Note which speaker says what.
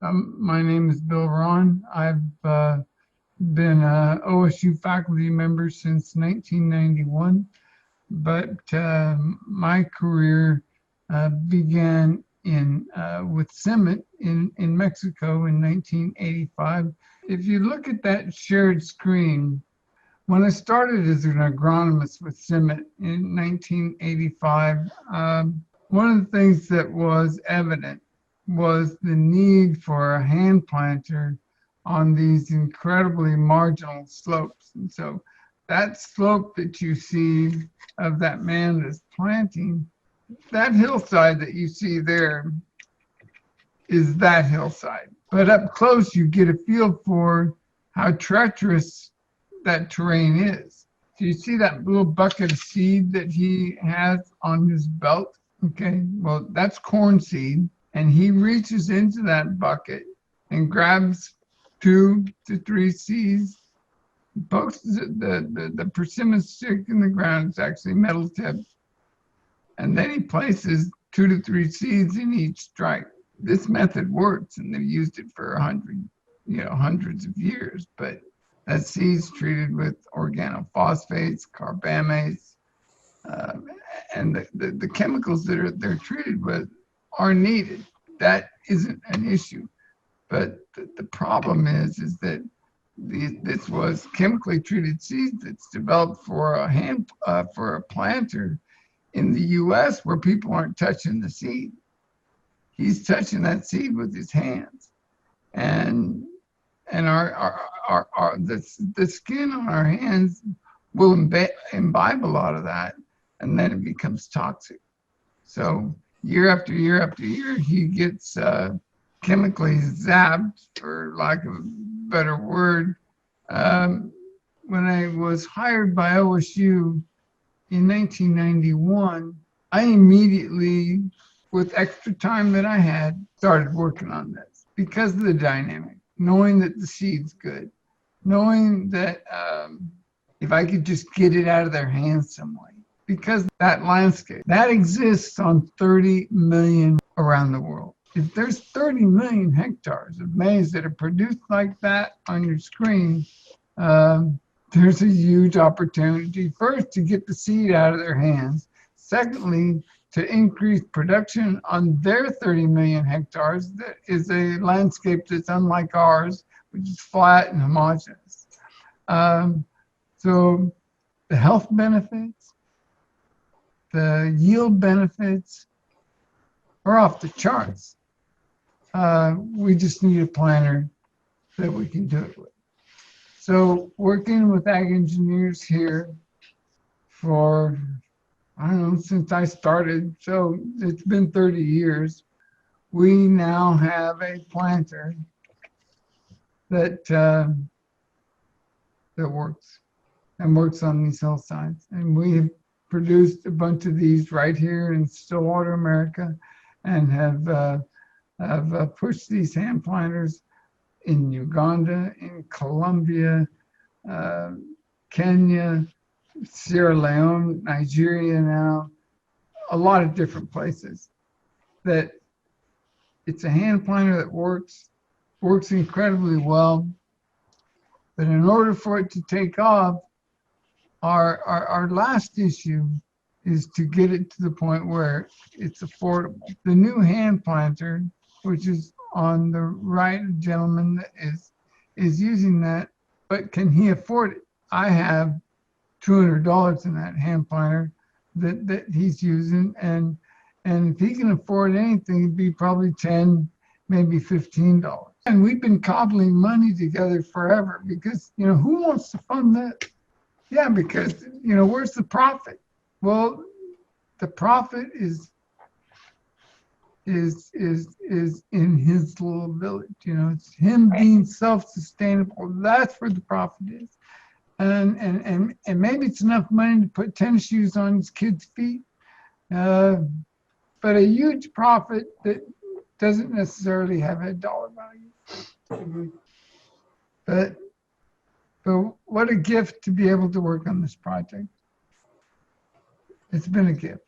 Speaker 1: My name is Bill Ron. I've been a OSU faculty member since 1991, but my career began with CIMMYT in Mexico in 1985. If you look at that shared screen, when I started as an agronomist with CIMMYT in 1985, one of the things that was evident was the need for a hand planter on these incredibly marginal slopes. And so that slope that you see of that man that's planting, that hillside that you see there is that hillside. But up close, you get a feel for how treacherous that terrain is. So you see that little bucket of seed that he has on his belt? Okay, well, that's corn seed. And he reaches into that bucket and grabs 2 to 3 seeds, pokes the persimmon stick in the ground. It's actually metal tipped. And then he places 2 to 3 seeds in each strike. This method works, and they've used it for hundreds of years. But that seed's treated with organophosphates, carbamates, and the chemicals that they're treated with are needed. That isn't an issue. But the problem is that this was chemically treated seed that's developed for a planter in the U.S. where people aren't touching the seed. He's touching that seed with his hands, and the skin on our hands will imbibe a lot of that, and then it becomes toxic. So year after year after year, he gets chemically zapped, for lack of a better word. When I was hired by OSU in 1991, I immediately, with extra time that I had, started working on this because of the dynamic, knowing that the seed's good, knowing that if I could just get it out of their hands some way. Because that landscape, that exists on 30 million around the world. If there's 30 million hectares of maize that are produced like that on your screen, there's a huge opportunity, first, to get the seed out of their hands. Secondly, to increase production on their 30 million hectares. That is a landscape that's unlike ours, which is flat and homogeneous. So the health benefits, the yield benefits are off the charts. We just need a planter that we can do it with. So working with ag engineers here for, I don't know, since I started, so it's been 30 years, we now have a planter that works on these hillsides. And we have produced a bunch of these right here in Stillwater, America, and have pushed these hand planters in Uganda, in Colombia, Kenya, Sierra Leone, Nigeria now, a lot of different places. That it's a hand planter that works incredibly well. But in order for it to take off, our last issue is to get it to the point where it's affordable. The new hand planter, which is on the right gentleman that is using that, but can he afford it? I have $200 in that hand planter that he's using, and if he can afford anything, it'd be probably $10, maybe $15. And we've been cobbling money together forever because, who wants to fund that? Yeah, because, where's the profit? Well, the profit is in his little village. It's him being self-sustainable. That's where the profit is. And maybe it's enough money to put tennis shoes on his kids' feet, but a huge profit that doesn't necessarily have a dollar value. But what a gift to be able to work on this project. It's been a gift.